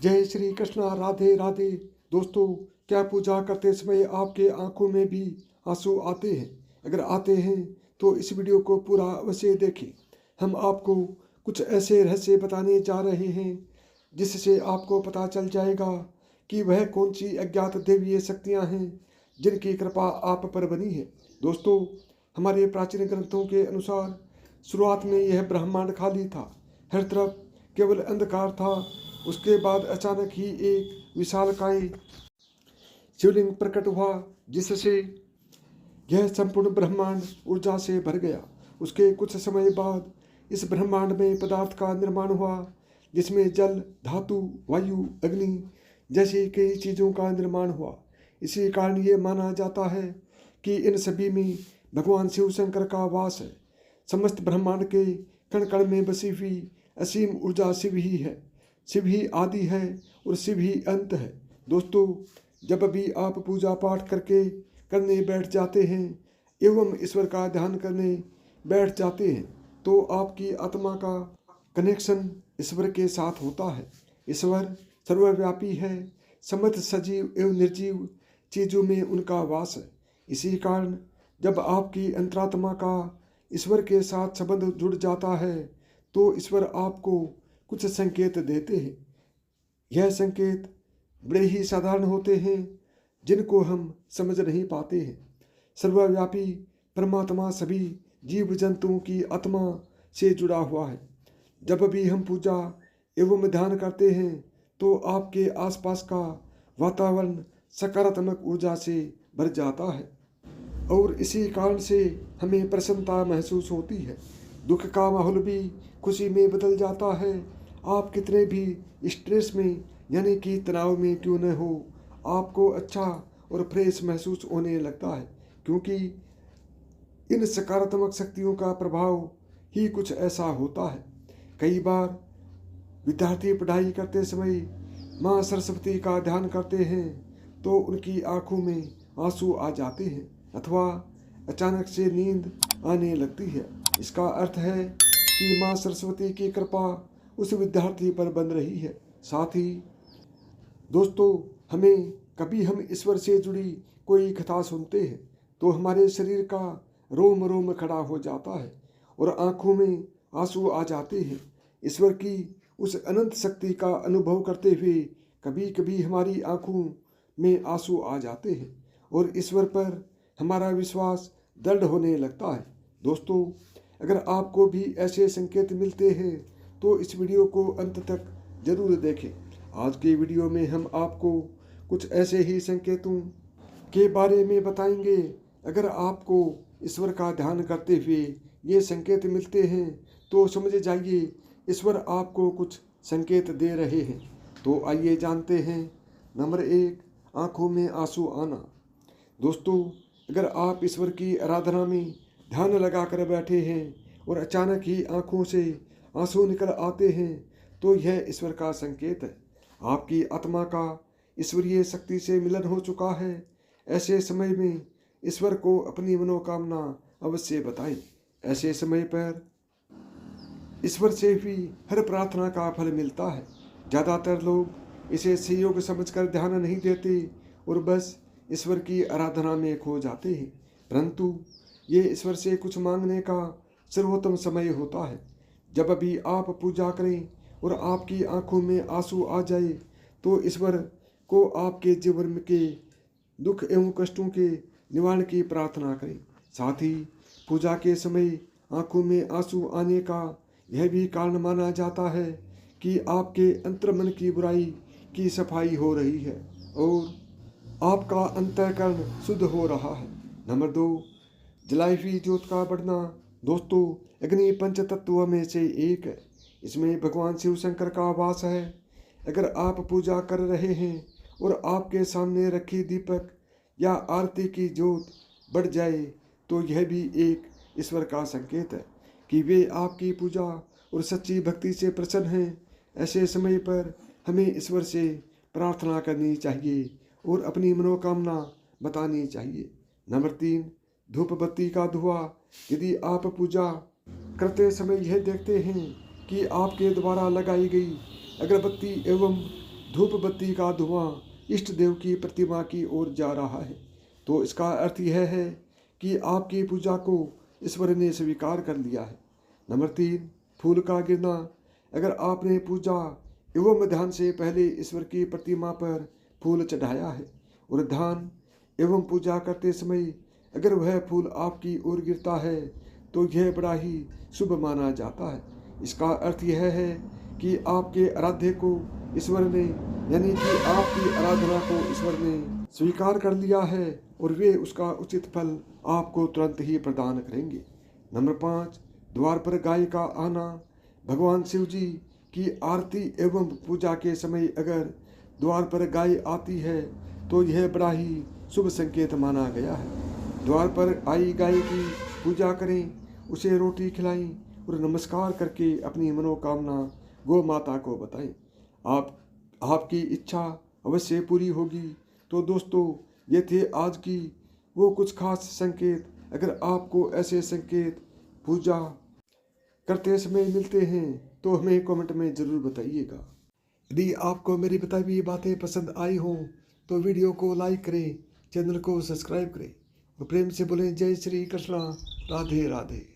जय श्री कृष्णा। राधे राधे। दोस्तों, क्या पूजा करते समय आपके आंखों में भी आंसू आते हैं? अगर आते हैं तो इस वीडियो को पूरा अवश्य देखें। हम आपको कुछ ऐसे रहस्य बताने जा रहे हैं जिससे आपको पता चल जाएगा कि वह कौन सी अज्ञात दैवीय शक्तियां हैं जिनकी कृपा आप पर बनी है। दोस्तों, हमारे प्राचीन ग्रंथों के अनुसार शुरुआत में यह ब्रह्मांड खाली था, हर तरफ केवल अंधकार था। उसके बाद अचानक ही एक विशालकाय शिवलिंग प्रकट हुआ जिससे यह संपूर्ण ब्रह्मांड ऊर्जा से भर गया। उसके कुछ समय बाद इस ब्रह्मांड में पदार्थ का निर्माण हुआ जिसमें जल, धातु, वायु, अग्नि जैसी कई चीज़ों का निर्माण हुआ। इसी कारण ये माना जाता है कि इन सभी में भगवान शिव शंकर का वास है। समस्त ब्रह्मांड के कण कण में बसी हुई असीम ऊर्जा शिव ही है। शिव ही आदि है और शिव ही अंत है। दोस्तों, जब भी आप पूजा पाठ करने बैठ जाते हैं एवं ईश्वर का ध्यान करने बैठ जाते हैं तो आपकी आत्मा का कनेक्शन ईश्वर के साथ होता है। ईश्वर सर्वव्यापी है, समस्त सजीव एवं निर्जीव चीज़ों में उनका वास है। इसी कारण जब आपकी अंतरात्मा का ईश्वर के साथ संबंध जुड़ जाता है तो ईश्वर आपको कुछ संकेत देते हैं। यह संकेत बड़े ही साधारण होते हैं जिनको हम समझ नहीं पाते हैं। सर्वव्यापी परमात्मा सभी जीव जंतुओं की आत्मा से जुड़ा हुआ है। जब भी हम पूजा एवं ध्यान करते हैं तो आपके आसपास का वातावरण सकारात्मक ऊर्जा से भर जाता है और इसी कारण से हमें प्रसन्नता महसूस होती है। दुख का माहौल भी खुशी में बदल जाता है। आप कितने भी स्ट्रेस में यानी कि तनाव में क्यों न हो, आपको अच्छा और फ्रेश महसूस होने लगता है, क्योंकि इन सकारात्मक शक्तियों का प्रभाव ही कुछ ऐसा होता है। कई बार विद्यार्थी पढ़ाई करते समय माँ सरस्वती का ध्यान करते हैं तो उनकी आंखों में आंसू आ जाते हैं अथवा अचानक से नींद आने लगती है। इसका अर्थ है कि माँ सरस्वती की कृपा उस विद्यार्थी पर बन रही है। साथ ही दोस्तों, कभी हम ईश्वर से जुड़ी कोई कथा सुनते हैं तो हमारे शरीर का रोम रोम खड़ा हो जाता है और आंखों में आंसू आ जाते हैं। ईश्वर की उस अनंत शक्ति का अनुभव करते हुए कभी कभी हमारी आंखों में आंसू आ जाते हैं और ईश्वर पर हमारा विश्वास दृढ़ होने लगता है। दोस्तों, अगर आपको भी ऐसे संकेत मिलते हैं तो इस वीडियो को अंत तक जरूर देखें। आज के वीडियो में हम आपको कुछ ऐसे ही संकेतों के बारे में बताएंगे। अगर आपको ईश्वर का ध्यान करते हुए ये संकेत मिलते हैं तो समझ जाइए ईश्वर आपको कुछ संकेत दे रहे हैं। तो आइए जानते हैं। नंबर 1, आंखों में आंसू आना। दोस्तों, अगर आप ईश्वर की आराधना में ध्यान लगा कर बैठे हैं और अचानक ही आंखों से आंसू निकल आते हैं तो यह ईश्वर का संकेत है। आपकी आत्मा का ईश्वरीय शक्ति से मिलन हो चुका है। ऐसे समय में ईश्वर को अपनी मनोकामना अवश्य बताएं। ऐसे समय पर ईश्वर से भी हर प्रार्थना का फल मिलता है। ज़्यादातर लोग इसे संयोग समझकर ध्यान नहीं देते और बस ईश्वर की आराधना में खो जाते हैं, परंतु ये ईश्वर से कुछ मांगने का सर्वोत्तम समय होता है। जब भी आप पूजा करें और आपकी आंखों में आंसू आ जाए तो ईश्वर को आपके जीवन के दुख एवं कष्टों के निवारण की प्रार्थना करें। साथ ही पूजा के समय आंखों में आंसू आने का यह भी कारण माना जाता है कि आपके अंतर्मन की बुराई की सफाई हो रही है और आपका अंतःकरण शुद्ध हो रहा है। नंबर 2, जलाई हुई ज्योत का बढ़ना। दोस्तों, अग्नि पंच तत्वों में से एक है। इसमें भगवान शिव शंकर का वास है। अगर आप पूजा कर रहे हैं और आपके सामने रखी दीपक या आरती की ज्योत बढ़ जाए तो यह भी एक ईश्वर का संकेत है कि वे आपकी पूजा और सच्ची भक्ति से प्रसन्न हैं। ऐसे समय पर हमें ईश्वर से प्रार्थना करनी चाहिए और अपनी मनोकामना बतानी चाहिए। नंबर 3, धूप बत्ती का धुआं। यदि आप पूजा करते समय यह देखते हैं कि आपके द्वारा लगाई गई अगरबत्ती एवं धूप बत्ती का धुआं इष्ट देव की प्रतिमा की ओर जा रहा है, तो इसका अर्थ यह है कि आपकी पूजा को ईश्वर ने स्वीकार कर लिया है। नंबर 3, फूल का गिरना। अगर आपने पूजा एवं ध्यान से पहले ईश्वर की प्रतिमा पर फूल चढ़ाया है और ध्यान एवं पूजा करते समय अगर वह फूल आपकी ओर गिरता है तो यह बड़ा ही शुभ माना जाता है। इसका अर्थ यह है कि आपके आराध्य को ईश्वर ने, यानी कि आपकी आराधना को ईश्वर ने स्वीकार कर लिया है और वे उसका उचित फल आपको तुरंत ही प्रदान करेंगे। नंबर 5, द्वार पर गाय का आना। भगवान शिव जी की आरती एवं पूजा के समय अगर द्वार पर गाय आती है तो यह बड़ा ही शुभ संकेत माना गया है। द्वार पर आई गाय की पूजा करें, उसे रोटी खिलाएं और नमस्कार करके अपनी मनोकामना गौ माता को बताएं। आपकी इच्छा अवश्य पूरी होगी। तो दोस्तों, ये थे आज की वो कुछ खास संकेत। अगर आपको ऐसे संकेत पूजा करते समय मिलते हैं तो हमें कमेंट में ज़रूर बताइएगा। यदि आपको मेरी बताई हुई बातें पसंद आई हों तो वीडियो को लाइक करें, चैनल को सब्सक्राइब करें और प्रेम से बोलें जय श्री कृष्णा, राधे राधे।